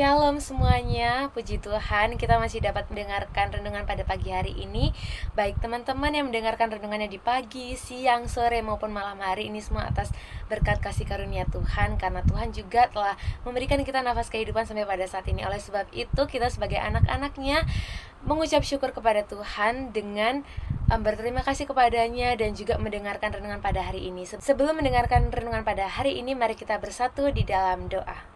Shalom semuanya, puji Tuhan kita masih dapat mendengarkan renungan pada pagi hari ini. Baik teman-teman yang mendengarkan renungannya di pagi, siang, sore maupun malam hari, ini semua atas berkat kasih karunia Tuhan. Karena Tuhan juga telah memberikan kita nafas kehidupan sampai pada saat ini. Oleh sebab itu kita sebagai anak-anaknya mengucap syukur kepada Tuhan dengan berterima kasih kepadanya dan juga mendengarkan renungan pada hari ini. Sebelum mendengarkan renungan pada hari ini, mari kita bersatu di dalam doa.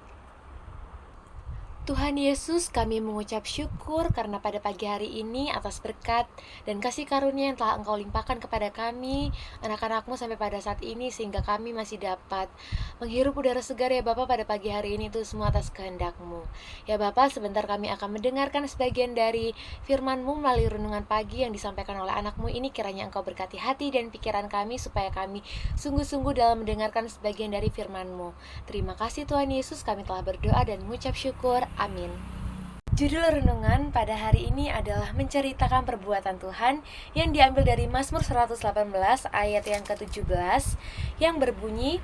Tuhan Yesus, kami mengucap syukur karena pada pagi hari ini atas berkat dan kasih karunia yang telah Engkau limpahkan kepada kami, anak-anak-Mu sampai pada saat ini, sehingga kami masih dapat menghirup udara segar ya Bapa pada pagi hari ini. Itu semua atas kehendak-Mu. Ya Bapa, sebentar kami akan mendengarkan sebagian dari firman-Mu melalui renungan pagi yang disampaikan oleh anak-Mu ini. Kiranya Engkau berkati hati dan pikiran kami supaya kami sungguh-sungguh dalam mendengarkan sebagian dari firman-Mu. Terima kasih Tuhan Yesus, kami telah berdoa dan mengucap syukur. Amin. Judul renungan pada hari ini adalah menceritakan perbuatan Tuhan yang diambil dari Mazmur 118 ayat yang ke-17 yang berbunyi,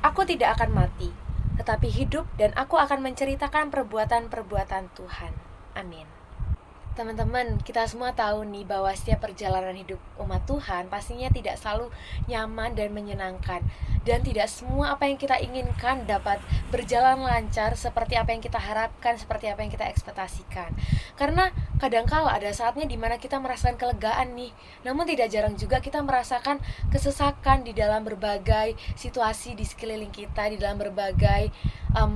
"Aku tidak akan mati, tetapi hidup dan aku akan menceritakan perbuatan-perbuatan Tuhan." Amin. Teman-teman, kita semua tahu nih bahwa setiap perjalanan hidup umat Tuhan pastinya tidak selalu nyaman dan menyenangkan. Dan tidak semua apa yang kita inginkan dapat berjalan lancar seperti apa yang kita harapkan, seperti apa yang kita ekspektasikan. Karena kadangkala ada saatnya dimana kita merasakan kelegaan nih, namun tidak jarang juga kita merasakan kesesakan di dalam berbagai situasi di sekeliling kita, di dalam berbagai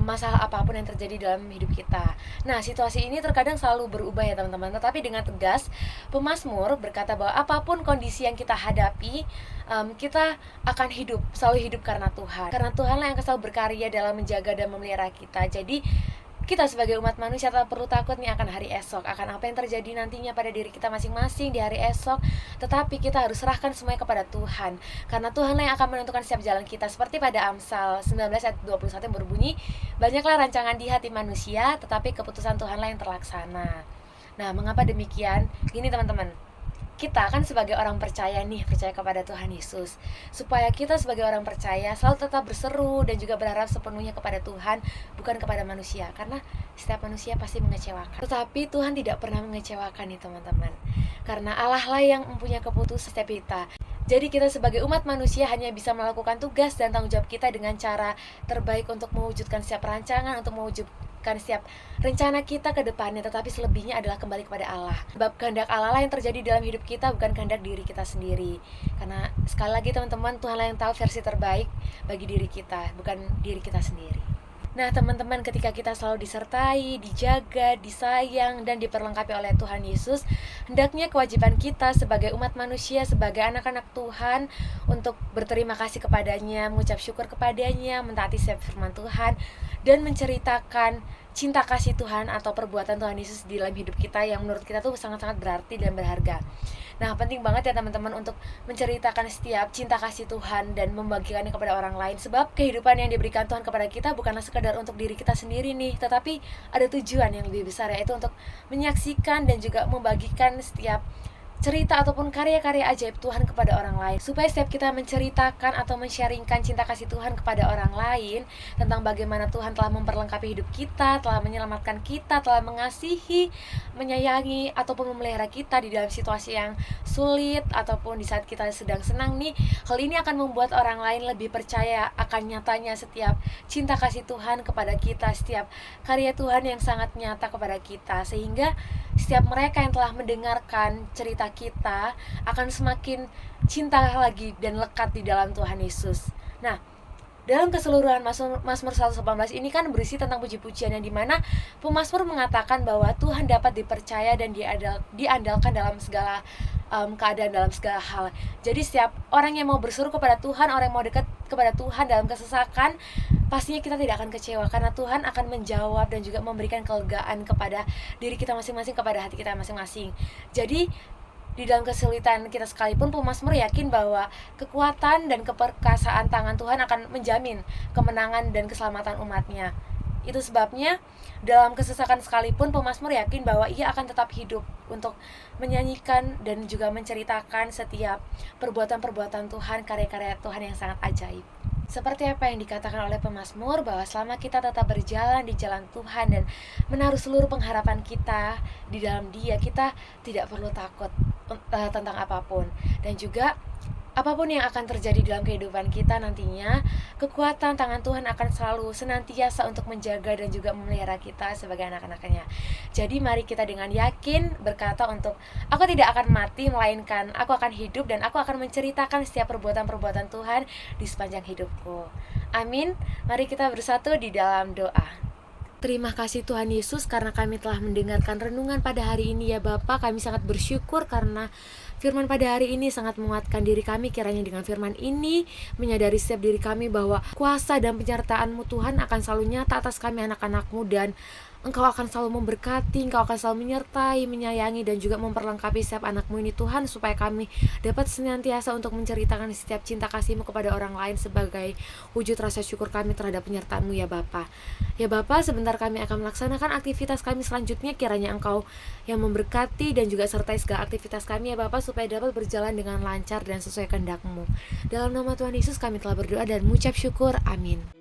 masalah apapun yang terjadi dalam hidup kita. Nah, situasi ini terkadang selalu berubah ya teman-teman. Tetapi dengan tegas, pemazmur berkata bahwa apapun kondisi yang kita hadapi, kita akan selalu hidup karena Tuhan. Karena Tuhanlah yang selalu berkarya dalam menjaga dan memelihara kita. Jadi kita sebagai umat manusia tak perlu takut nih akan hari esok, akan apa yang terjadi nantinya pada diri kita masing-masing di hari esok. Tetapi kita harus serahkan semuanya kepada Tuhan, karena Tuhanlah yang akan menentukan setiap jalan kita. Seperti pada Amsal 19 ayat 21 yang berbunyi, "Banyaklah rancangan di hati manusia, tetapi keputusan Tuhanlah yang terlaksana." Nah, mengapa demikian? Gini teman-teman, kita kan sebagai orang percaya kepada Tuhan Yesus, supaya kita sebagai orang percaya selalu tetap berseru dan juga berharap sepenuhnya kepada Tuhan, bukan kepada manusia. Karena setiap manusia pasti mengecewakan, tetapi Tuhan tidak pernah mengecewakan nih teman-teman. Karena Allah lah yang mempunyai keputusan setiap kita. Jadi kita sebagai umat manusia hanya bisa melakukan tugas dan tanggung jawab kita dengan cara terbaik untuk mewujudkan setiap rancangan, untuk mewujudkan setiap rencana kita ke depannya. Tetapi selebihnya adalah kembali kepada Allah. Sebab kehendak Allah lah yang terjadi dalam hidup kita, bukan kehendak diri kita sendiri. Karena sekali lagi teman-teman, Tuhanlah yang tahu versi terbaik bagi diri kita, bukan diri kita sendiri. Nah teman-teman, ketika kita selalu disertai, dijaga, disayang, dan diperlengkapi oleh Tuhan Yesus, hendaknya kewajiban kita sebagai umat manusia, sebagai anak-anak Tuhan, untuk berterima kasih kepadanya, mengucap syukur kepadanya, mentaati setiap firman Tuhan, dan menceritakan cinta kasih Tuhan atau perbuatan Tuhan Yesus di dalam hidup kita yang menurut kita tuh sangat-sangat berarti dan berharga. Nah, penting banget ya teman-teman untuk menceritakan setiap cinta kasih Tuhan dan membagikannya kepada orang lain. Sebab kehidupan yang diberikan Tuhan kepada kita bukanlah sekedar untuk diri kita sendiri nih, tetapi ada tujuan yang lebih besar, yaitu untuk menyaksikan dan juga membagikan setiap cerita ataupun karya-karya ajaib Tuhan kepada orang lain. Supaya setiap kita menceritakan atau men-sharingkan cinta kasih Tuhan kepada orang lain, tentang bagaimana Tuhan telah memperlengkapi hidup kita, telah menyelamatkan kita, telah mengasihi, menyayangi, ataupun memelihara kita di dalam situasi yang sulit, ataupun di saat kita sedang senang nih. Hal ini akan membuat orang lain lebih percaya akan nyatanya setiap cinta kasih Tuhan kepada kita, setiap karya Tuhan yang sangat nyata kepada kita. Sehingga setiap mereka yang telah mendengarkan cerita kita akan semakin cinta lagi dan lekat di dalam Tuhan Yesus. Nah, dalam keseluruhan Mazmur 118 ini kan berisi tentang puji-pujian, yang dimana pemazmur mengatakan bahwa Tuhan dapat dipercaya dan diandalkan dalam segala keadaan, dalam segala hal. Jadi setiap orang yang mau berseru kepada Tuhan, orang yang mau dekat kepada Tuhan dalam kesesakan, pastinya kita tidak akan kecewa, karena Tuhan akan menjawab dan juga memberikan kelegaan kepada diri kita masing-masing, kepada hati kita masing-masing. Jadi di dalam kesulitan kita sekalipun, pemazmur yakin bahwa kekuatan dan keperkasaan tangan Tuhan akan menjamin kemenangan dan keselamatan umatnya. Itu sebabnya dalam kesesakan sekalipun, pemazmur yakin bahwa ia akan tetap hidup untuk menyanyikan dan juga menceritakan setiap perbuatan-perbuatan Tuhan, karya-karya Tuhan yang sangat ajaib. Seperti apa yang dikatakan oleh pemazmur bahwa selama kita tetap berjalan di jalan Tuhan dan menaruh seluruh pengharapan kita di dalam Dia, kita tidak perlu takut tentang apapun. Dan juga apapun yang akan terjadi dalam kehidupan kita nantinya, kekuatan tangan Tuhan akan selalu senantiasa untuk menjaga dan juga memelihara kita sebagai anak-anaknya. Jadi mari kita dengan yakin berkata untuk, aku tidak akan mati, melainkan aku akan hidup dan aku akan menceritakan setiap perbuatan-perbuatan Tuhan di sepanjang hidupku. Amin. Mari kita bersatu di dalam doa. Terima kasih Tuhan Yesus karena kami telah mendengarkan renungan pada hari ini ya Bapa. Kami sangat bersyukur karena firman pada hari ini sangat menguatkan diri kami. Kiranya dengan firman ini menyadari setiap diri kami bahwa kuasa dan penyertaan-Mu Tuhan akan selalu nyata atas kami anak-anak-Mu, dan Engkau akan selalu memberkati, Engkau akan selalu menyertai, menyayangi, dan juga memperlengkapi setiap anak-Mu ini Tuhan, supaya kami dapat senantiasa untuk menceritakan setiap cinta kasih-Mu kepada orang lain sebagai wujud rasa syukur kami terhadap penyertaan-Mu ya Bapa. Ya Bapa, sebentar kami akan melaksanakan aktivitas kami selanjutnya. Kiranya Engkau yang memberkati dan juga sertai segala aktivitas kami ya Bapa, supaya dapat berjalan dengan lancar dan sesuai kehendak-Mu. Dalam nama Tuhan Yesus kami telah berdoa dan mengucap syukur. Amin.